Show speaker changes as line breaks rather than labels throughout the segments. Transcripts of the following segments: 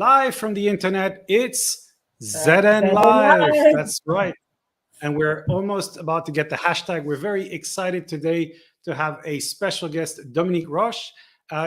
live from the internet. It's ZN
ZN
Live.
Live.
That's right. And we're almost about to get the hashtag. We're very excited today to have a special guest, Dominique Roch.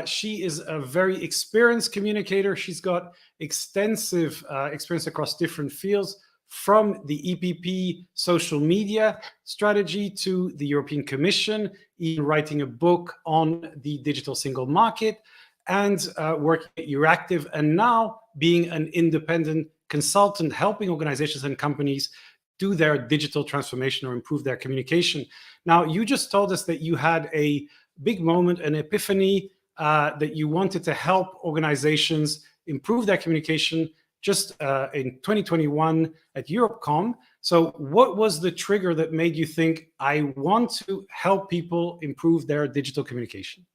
She is a very experienced communicator. She's got extensive experience across different fields, from the EPP social media strategy to the European Commission, even writing a book on the digital single market, and working at Euractiv, and now being an independent consultant, helping organizations and companies do their digital transformation or improve their communication. Now, you just told us that you had a big moment, an epiphany, that you wanted to help organizations improve their communication just in 2021 at EuropeCom. So what was the trigger that made you think, I want to help people improve their digital communication?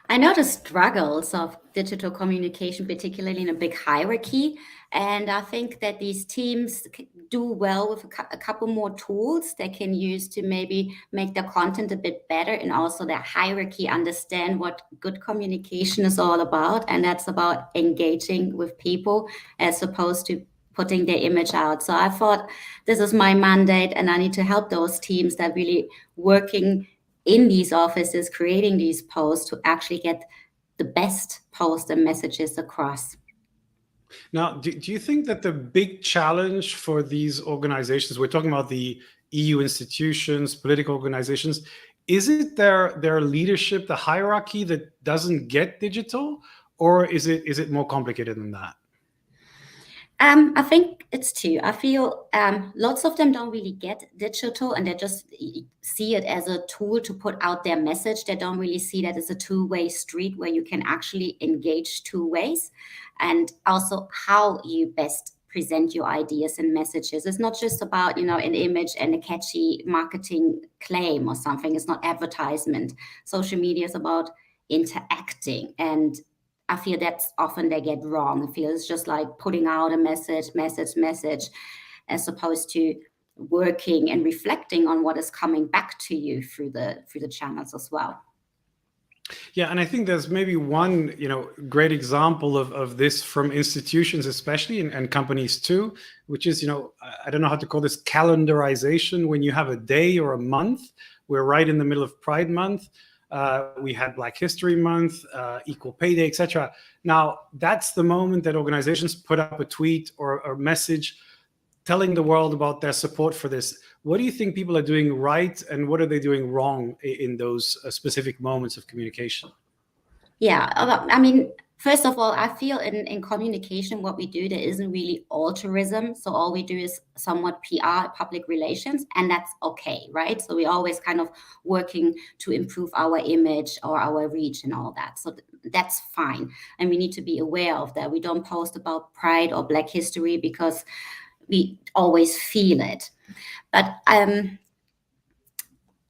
I know the struggles of digital communication, particularly in a big hierarchy. And I think that these teams do well with a couple more tools they can use to maybe make their content a bit better, and also their hierarchy understand what good communication is all about. And that's about engaging with people as opposed to putting their image out. So I thought, this is my mandate, and I need to help those teams that really working in these offices, creating these posts to actually get the best posts and messages across.
Now, do you think that the big challenge for these organizations, we're talking about the EU institutions, political organizations, is it their leadership, the hierarchy that doesn't get digital, or is it more complicated than that?
I think it's two. I feel lots of them don't really get digital, and they just see it as a tool to put out their message. They don't really see that as a two-way street where you can actually engage two ways, and also how you best present your ideas and messages. It's not just about, an image and a catchy marketing claim or something. It's not advertisement. Social media is about interacting, and I feel that's often they get wrong. I feel it's just like putting out a message, as opposed to working and reflecting on what is coming back to you through the channels as well.
Yeah, and I think there's maybe one, great example of this from institutions, especially, and companies too, which is, I don't know how to call this, calendarization. When you have a day or a month, we're right in the middle of Pride Month. We had Black History Month, Equal Pay Day, etc. Now, that's the moment that organizations put up a tweet or a message telling the world about their support for this. What do you think people are doing right, and what are they doing wrong in those specific moments of communication?
Yeah, I mean, first of all, I feel in communication, what we do, there isn't really altruism. So all we do is somewhat PR, public relations, and that's okay, right? So we're always kind of working to improve our image or our reach and all that. So that's fine. And we need to be aware of that. We don't post about Pride or Black History because we always feel it. But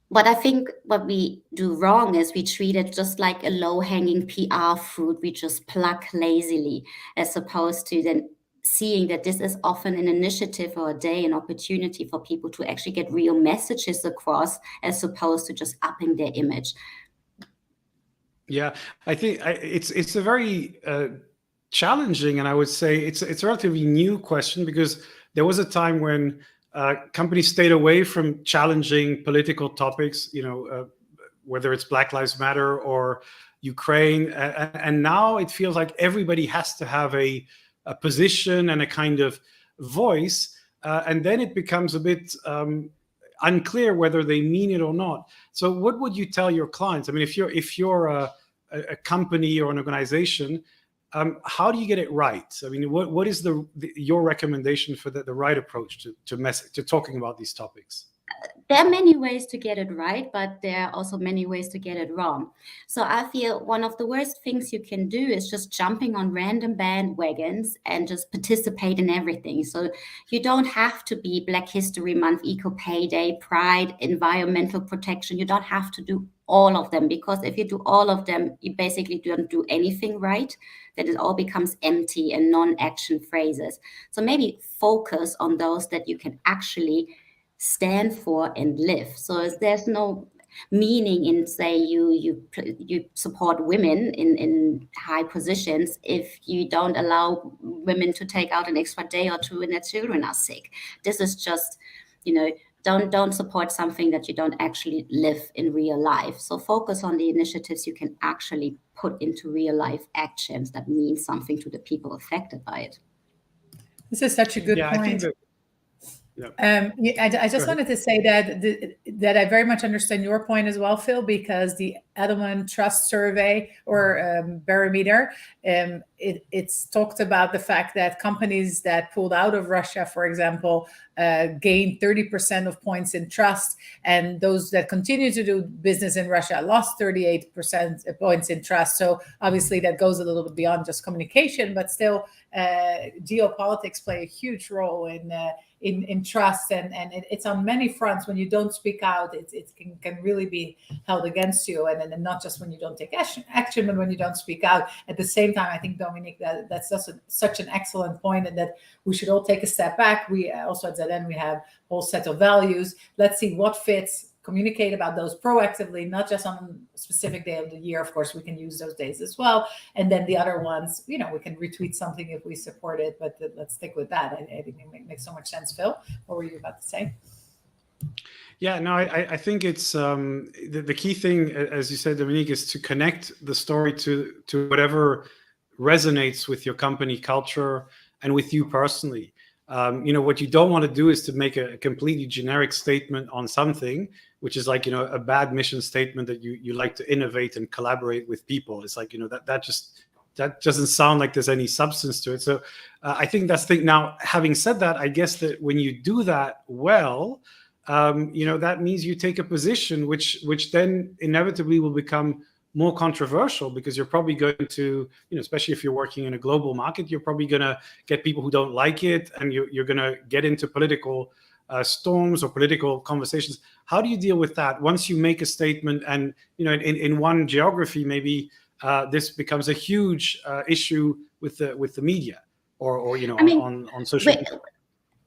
what I think what we do wrong is we treat it just like a low-hanging PR fruit we just pluck lazily, as opposed to then seeing that this is often an initiative or a day, an opportunity for people to actually get real messages across, as opposed to just upping their image.
Yeah, I think it's a very challenging, and I would say it's a relatively new question, because there was a time when companies stayed away from challenging political topics, whether it's Black Lives Matter or Ukraine. And now it feels like everybody has to have a position and a kind of voice. And then it becomes a bit unclear whether they mean it or not. So what would you tell your clients? I mean, if you're a company or an organization, how do you get it right? I mean, what is your recommendation for the right approach to talking about these topics?
There are many ways to get it right, but there are also many ways to get it wrong. So I feel one of the worst things you can do is just jumping on random bandwagons and just participate in everything. So you don't have to be Black History Month, Equal Pay Day, Pride, environmental protection. You don't have to do all of them, because if you do all of them, you basically don't do anything right. That it all becomes empty and non-action phrases. So maybe focus on those that you can actually stand for and live. So there's no meaning in, say, you support women in high positions if you don't allow women to take out an extra day or two when their children are sick. This is just, don't support something that you don't actually live in real life. So focus on the initiatives you can actually put into real life actions that mean something to the people affected by it.
This is such a good
Yeah, I think
point.
that. Yeah.
I just wanted to say that I very much understand your point as well, Phil, because the Edelman Trust Survey or barometer, it's talked about the fact that companies that pulled out of Russia, for example, gained 30% of points in trust, and those that continue to do business in Russia lost 38% points in trust. So obviously that goes a little bit beyond just communication, but still geopolitics play a huge role in trust, and it's on many fronts. When you don't speak out, it can really be held against you, and not just when you don't take action, but when you don't speak out. At the same time, I think, Dominique, that's just such an excellent point, and that we should all take a step back. We also at ZN, we have a whole set of values. Let's see what fits. Communicate about those proactively, not just on a specific day of the year. Of course, we can use those days as well. And then the other ones, we can retweet something if we support it, but let's stick with that. I think it makes so much sense. Phil, what were you about to say?
Yeah, no, I think it's the key thing, as you said, Dominique, is to connect the story to whatever resonates with your company culture and with you personally. What you don't want to do is to make a completely generic statement on something, which is like, a bad mission statement that you like to innovate and collaborate with people. It's like, that doesn't sound like there's any substance to it. So I think that's the thing. Now, having said that, I guess that when you do that well, that means you take a position which then inevitably will become more controversial, because you're probably going to, especially if you're working in a global market, you're probably going to get people who don't like it, and you're going to get into political storms or political conversations. How do you deal with that once you make a statement and, in one geography, maybe this becomes a huge issue with the media or on social media?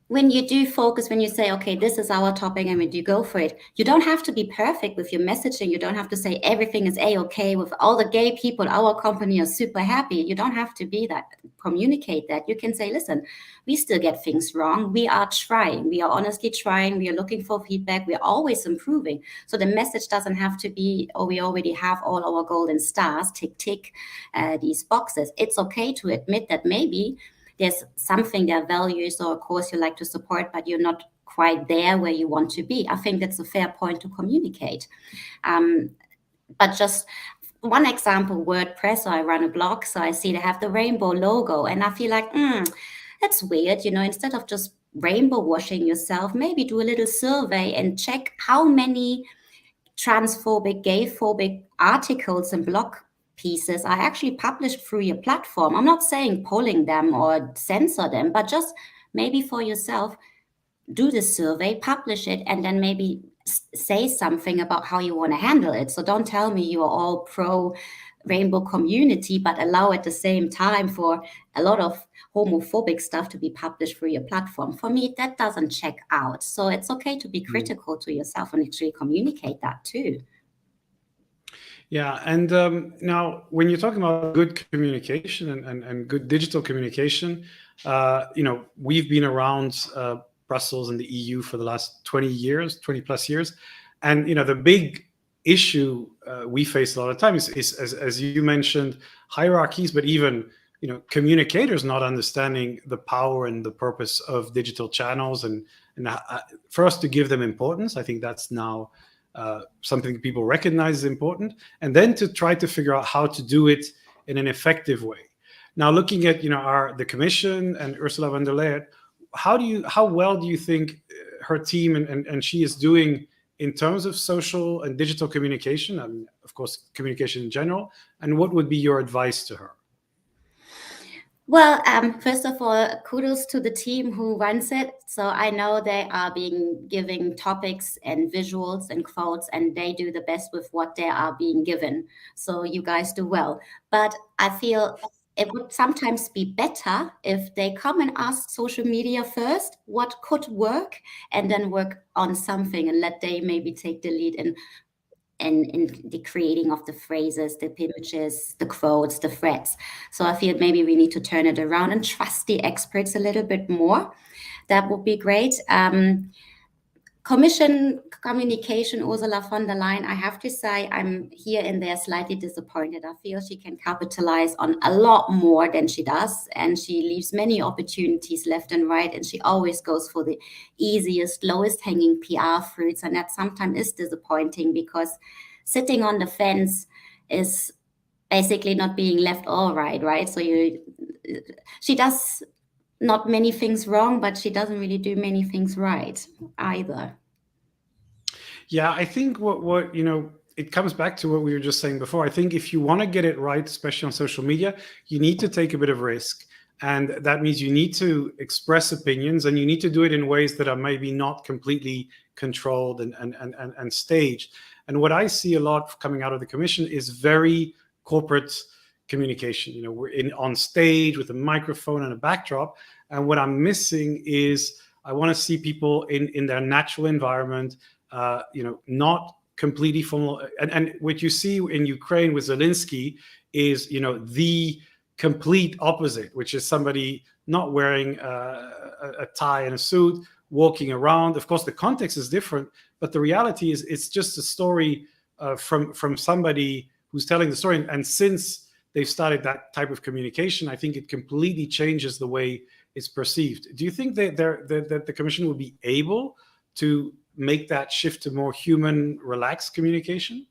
When you do focus, when you say, okay, this is our topic, and when you go for it, you don't have to be perfect with your messaging. You don't have to say everything is A-okay with all the gay people. Our company is super happy. You don't have to be that. Communicate that. You can say, listen, we still get things wrong. We are trying. We are honestly trying. We are looking for feedback. We are always improving. So the message doesn't have to be, oh, we already have all our golden stars, tick, tick, these boxes. It's okay to admit that maybe there's something, there are values or a cause you like to support, but you're not quite there where you want to be. I think that's a fair point to communicate. But just one example, WordPress, I run a blog, so I see they have the rainbow logo, and I feel like, that's weird. Instead of just rainbow washing yourself, maybe do a little survey and check how many transphobic, gay-phobic articles and blog pieces are actually published through your platform. I'm not saying polling them or censor them, but just maybe for yourself, do the survey, publish it, and then maybe say something about how you want to handle it. So don't tell me you are all pro rainbow community, but allow at the same time for a lot of homophobic stuff to be published through your platform. For me, that doesn't check out. So it's okay to be critical to yourself and actually communicate that too.
Yeah, and now when you're talking about good communication and good digital communication, we've been around Brussels and the EU for the last 20 plus years. And, the big issue we face a lot of times is as you mentioned, hierarchies, but even, communicators not understanding the power and the purpose of digital channels. And for us to give them importance, I think that's now something people recognize is important, and then to try to figure out how to do it in an effective way. Now, looking at the Commission and Ursula von der Leyen, how well do you think her team and she is doing in terms of social and digital communication, and of course communication in general? And what would be your advice to her?
Well, first of all, kudos to the team who runs it. So I know they are being given topics and visuals and quotes, and they do the best with what they are being given. So you guys do well. But I feel it would sometimes be better if they come and ask social media first what could work, and then work on something and let they maybe take the lead in in the creating of the phrases, the images, the quotes, the threads. So I feel maybe we need to turn it around and trust the experts a little bit more. That would be great. Communication, Ursula von der Leyen, I have to say, I'm here and there slightly disappointed. I feel she can capitalize on a lot more than she does, and she leaves many opportunities left and right, and she always goes for the easiest, lowest hanging PR fruits, and that sometimes is disappointing, because sitting on the fence is basically not being left all right? So she does not many things wrong, but she doesn't really do many things right either.
Yeah, I think what it comes back to what we were just saying before. I think if you want to get it right, especially on social media, you need to take a bit of risk. And that means you need to express opinions, and you need to do it in ways that are maybe not completely controlled and staged. And what I see a lot coming out of the Commission is very corporate communication. We're on stage with a microphone and a backdrop. And what I'm missing is I want to see people in their natural environment, not completely formal. And what you see in Ukraine with Zelensky is, the complete opposite, which is somebody not wearing a tie and a suit, walking around. Of course, the context is different, but the reality is it's just a story from somebody who's telling the story. And since they've started that type of communication, I think it completely changes the way it's perceived. Do you think that the Commission will be able to make that shift to more human, relaxed communication?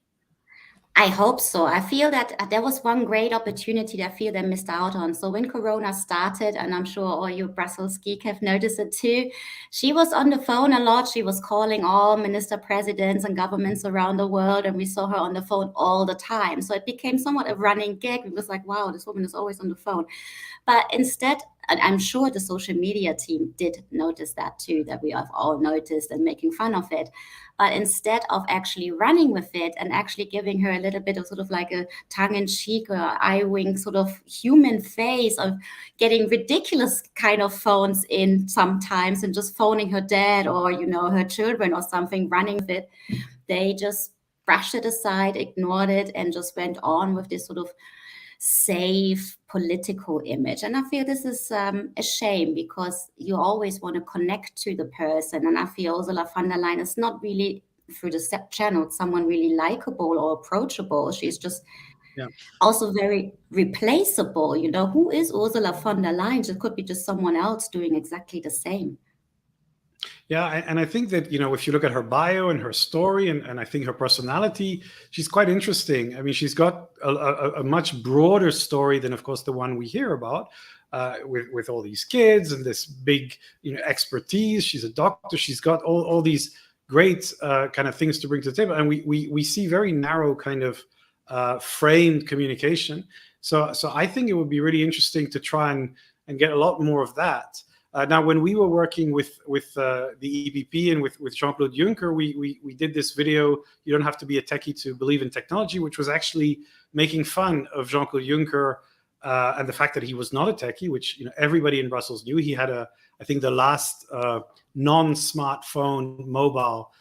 I hope so. I feel that there was one great opportunity that I feel they missed out on. So when Corona started, and I'm sure all you Brussels geek have noticed it too, she was on the phone a lot. She was calling all minister presidents and governments around the world, and we saw her on the phone all the time. So it became somewhat a running gag. It was like, wow, this woman is always on the phone. But instead, and I'm sure the social media team did notice that too, that we have all noticed and making fun of it. But instead of actually running with it and actually giving her a little bit of sort of like a tongue-in-cheek or eye-wink sort of human face of getting ridiculous kind of phones in sometimes and just phoning her dad or, her children or something, running with it, they just brushed it aside, ignored it, and just went on with this sort of safe political image. And I feel this is a shame, because you always want to connect to the person. And I feel Ursula von der Leyen is not really, through the channel, someone really likable or approachable. She's just also very replaceable. Who is Ursula von der Leyen? It could be just someone else doing exactly the same.
Yeah, and I think that, if you look at her bio and her story and I think her personality, she's quite interesting. I mean, she's got a much broader story than, of course, the one we hear about, with all these kids and this big, expertise. She's a doctor. She's got all these great kind of things to bring to the table. And we see very narrow kind of framed communication. So I think it would be really interesting to try and get a lot more of that. Now, when we were working with the EPP and with Jean-Claude Juncker, we did this video, "You don't have to be a techie to believe in technology," which was actually making fun of Jean-Claude Juncker and the fact that he was not a techie, which everybody in Brussels knew. He had I think the last non-smartphone mobile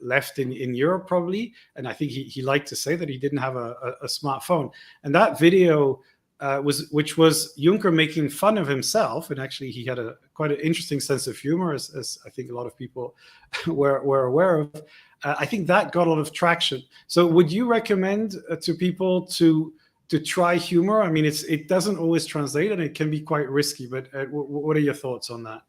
left in Europe probably, and I think he liked to say that he didn't have a smartphone. And that video which was Juncker making fun of himself, and actually he had quite an interesting sense of humor, as I think a lot of people were aware of. I think that got a lot of traction. So would you recommend to people to try humor? I mean, it doesn't always translate, and it can be quite risky, but what are your thoughts on that?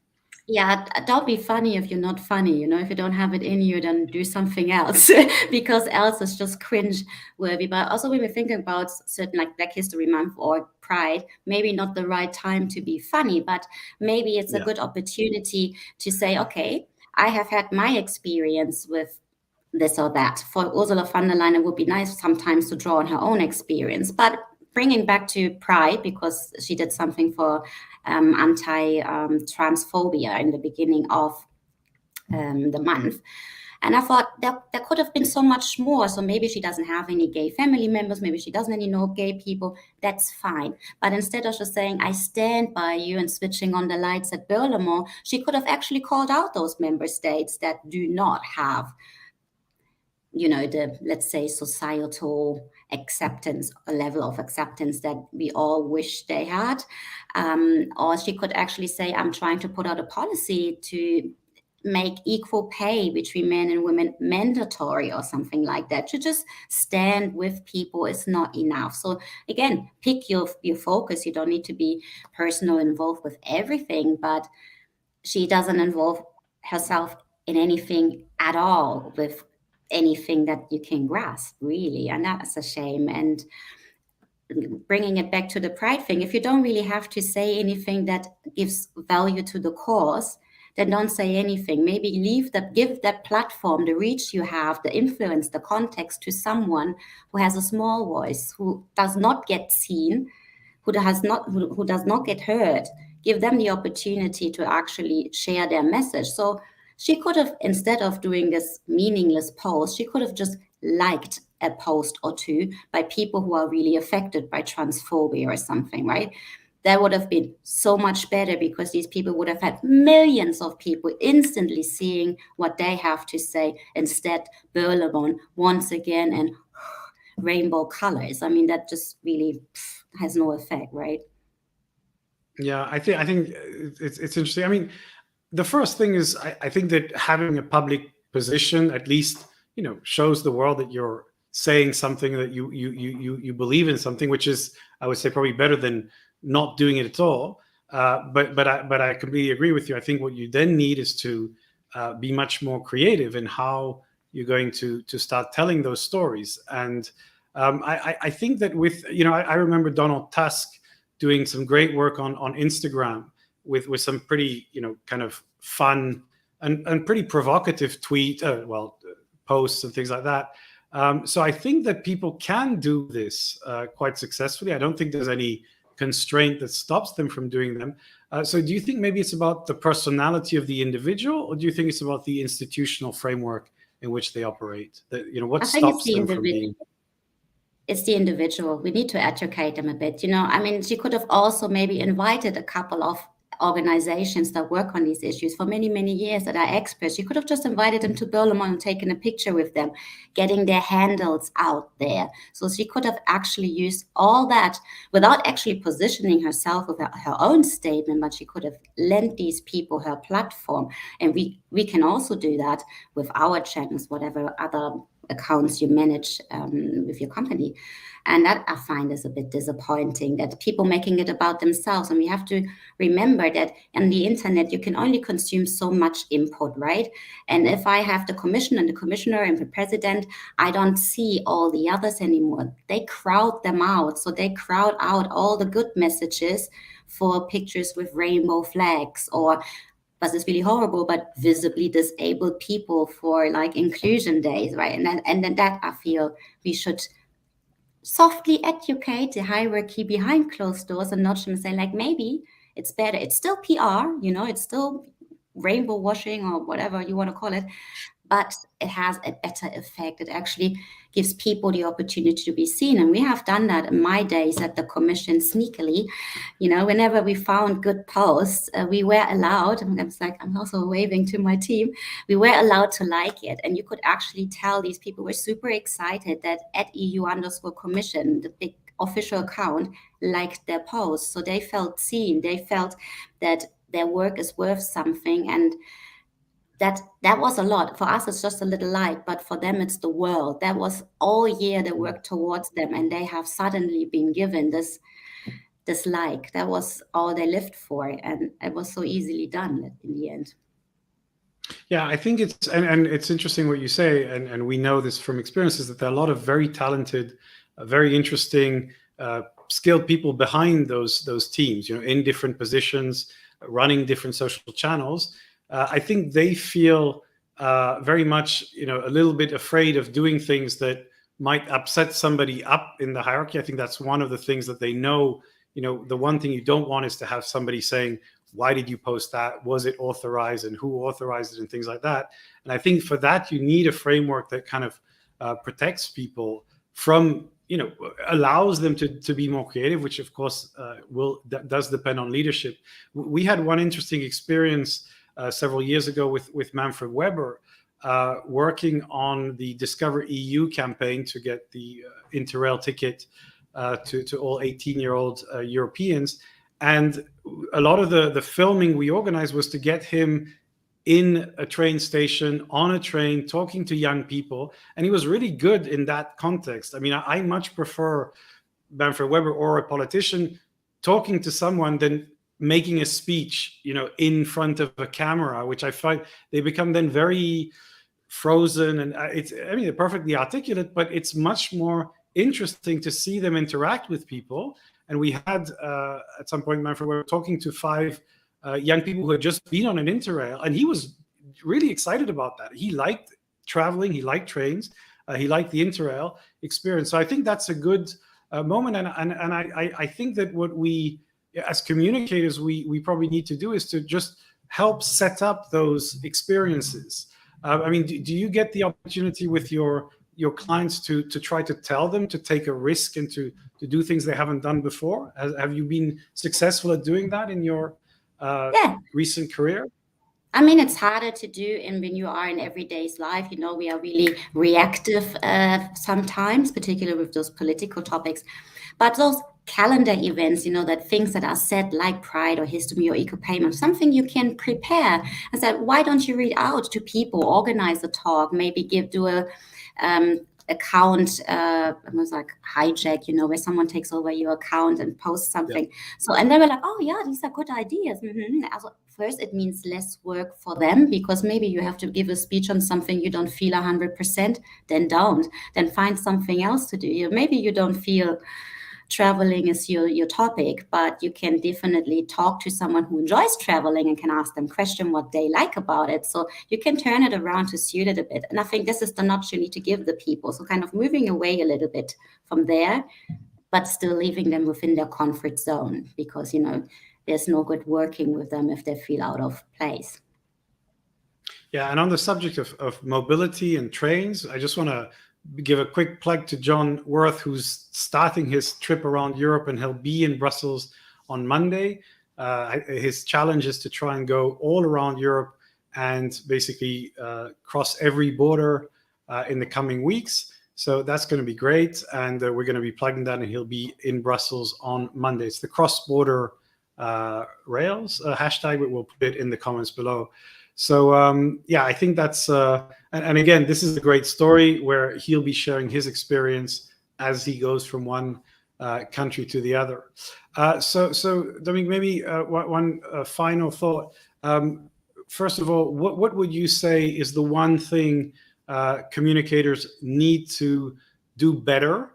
Yeah, don't be funny if you're not funny. If you don't have it in you, then do something else, because else it's just cringe worthy. But also, when we're thinking about certain like Black History Month or Pride, maybe not the right time to be funny, but maybe it's a good opportunity to say, okay, I have had my experience with this or that. For Ursula von der Leyen, it would be nice sometimes to draw on her own experience, but bringing back to Pride, because she did something for anti-transphobia in the beginning of the month. And I thought there could have been so much more. So maybe she doesn't have any gay family members. Maybe she doesn't know gay people. That's fine. But instead of just saying, "I stand by you," and switching on the lights at Berlaymont, she could have actually called out those member states that do not have the, let's say, societal acceptance, a level of acceptance that we all wish they had. Or she could actually say, I'm trying to put out a policy to make equal pay between men and women mandatory or something like that. To just stand with people is not enough. So again, pick your focus. You don't need to be personal involved with everything, but she doesn't involve herself in anything at all with anything that you can grasp, really. And that's a shame. And bringing it back to the pride thing, if you don't really have to say anything that gives value to the cause, then don't say anything. Maybe give that platform, the reach you have, the influence, the context to someone who has a small voice, who does not get seen, who does not get heard. Give them the opportunity to actually share their message. So she could have, instead of doing this meaningless post, she could have just liked a post or two by people who are really affected by transphobia or something, right? That would have been so much better, because these people would have had millions of people instantly seeing what they have to say. Instead, Berlemon once again and rainbow colors. I mean, that just really has no effect, right?
Yeah, I think it's interesting. I mean, the first thing is I think that having a public position at least shows the world that you're saying something, that you believe in something, which is, I would say, probably better than not doing it at all. But I completely agree with you. I think what you then need is to be much more creative in how you're going to start telling those stories. And I think that with I remember Donald Tusk doing some great work on Instagram with some pretty kind of fun and pretty provocative posts and things like that. So I think that people can do this quite successfully. I don't think there's any constraint that stops them from doing them. So do you think maybe it's about the personality of the individual, or do you think it's about the institutional framework in which they operate? That what stops them from being?
It's the individual. We need to educate them a bit. I mean, she could have also maybe invited a couple of organizations that work on these issues for many, many years that are experts. You could have just invited them to Berlemon and taken a picture with them, getting their handles out there. So she could have actually used all that without actually positioning herself with her own statement, but she could have lent these people her platform. And we can also do that with our channels, whatever other accounts you manage with your company. And that I find is a bit disappointing, that people making it about themselves. And we have to remember that on the internet, you can only consume so much input, right? And if I have the commission and the commissioner and the president, I don't see all the others anymore. They crowd them out. So they crowd out all the good messages for pictures with rainbow flags, or was this really horrible, but visibly disabled people for like inclusion days, right? And then that I feel we should softly educate the hierarchy behind closed doors and nudge them and say, like, maybe it's better. It's still PR, it's still rainbow washing or whatever you want to call it, but it has a better effect. It actually gives people the opportunity to be seen. And we have done that in my days at the commission sneakily. Whenever we found good posts, we were allowed, and I'm also waving to my team, we were allowed to like it. And you could actually tell these people were super excited that at EU_commission, the big official account, liked their posts. So they felt seen. They felt that their work is worth something. And that was a lot. For us, it's just a little like, but for them, it's the world. That was all year they worked towards them, and they have suddenly been given this like. That was all they lived for, and it was so easily done in the end.
Yeah, I think it's and it's interesting what you say, and we know this from experiences, that there are a lot of very talented, very interesting, skilled people behind those teams, in different positions, running different social channels. I think they feel very much, a little bit afraid of doing things that might upset somebody up in the hierarchy. I think that's one of the things that they know. The one thing you don't want is to have somebody saying, why did you post that? Was it authorized, and who authorized it, and things like that. And I think for that, you need a framework that kind of protects people from, allows them to be more creative, which of course does depend on leadership. We had one interesting experience several years ago with Manfred Weber, working on the Discover EU campaign to get the Interrail ticket to all 18-year-old Europeans. And a lot of the filming we organized was to get him in a train station, on a train, talking to young people. And he was really good in that context. I mean, I much prefer Manfred Weber or a politician talking to someone than making a speech, in front of a camera, which I find they become then very frozen. And they're perfectly articulate, but it's much more interesting to see them interact with people. And we had, at some point, Manfred Weber talking to 5 young people who had just been on an Interrail, and he was really excited about that. He liked traveling, he liked trains, he liked the Interrail experience. So I think that's a good moment, and I think that what we, as communicators, we probably need to do is to just help set up those experiences. Do you get the opportunity with your clients to try to tell them to take a risk and to do things they haven't done before? Have you been successful at doing that in your recent career?
It's harder to do when you are in everyday's life. We are really reactive sometimes, particularly with those political topics. But those calendar events, that things that are said like Pride or History or Eco-Payment, something you can prepare. I said, why don't you reach out to people, organize a talk, maybe do a account, almost like hijack, where someone takes over your account and posts something. Yeah. So, and they were like, oh yeah, these are good ideas. Also, first, it means less work for them, because maybe you have to give a speech on something you don't feel 100%, then don't. Then find something else to do. Maybe you don't feel traveling is your topic, but you can definitely talk to someone who enjoys traveling and can ask them questions what they like about it. So you can turn it around to suit it a bit. And I think this is the nudge you need to give the people. So kind of moving away a little bit from there, but still leaving them within their comfort zone, because, there's no good working with them if they feel out of place.
Yeah, and on the subject of mobility and trains, I just want to give a quick plug to John Worth, who's starting his trip around Europe, and he'll be in Brussels on Monday. His challenge is to try and go all around Europe and basically cross every border in the coming weeks. So that's going to be great, and we're going to be plugging that, and he'll be in Brussels on Monday. It's the cross-border rails hashtag, but we'll put it in the comments below. So I think that's, and again, this is a great story where he'll be sharing his experience as he goes from one country to the other. So Dominique, maybe one final thought. First of all, what would you say is the one thing communicators need to do better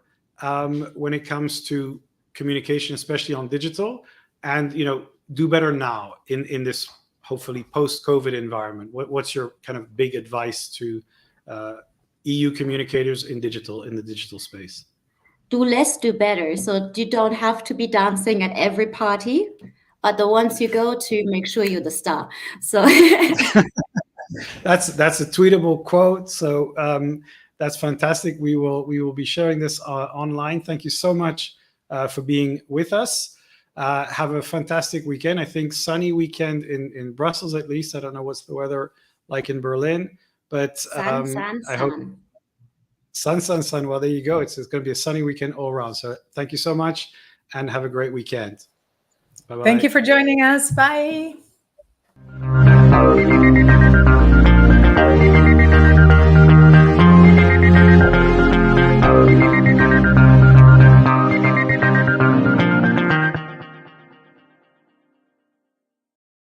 when it comes to communication, especially on digital, and do better now in this hopefully post-COVID environment? What's your kind of big advice to EU communicators in the digital space?
Do less, do better. So you don't have to be dancing at every party, but the ones you go to, make sure you're the star. So
that's a tweetable quote. So that's fantastic. We will be sharing this online. Thank you so much for being with us. Have a fantastic weekend. I think sunny weekend in Brussels, at least. I don't know what's the weather like in Berlin, but I hope sun. Well, there you go. It's going to be a sunny weekend all around. So thank you so much, and have a great weekend. Bye-bye.
Thank you for joining us. Bye.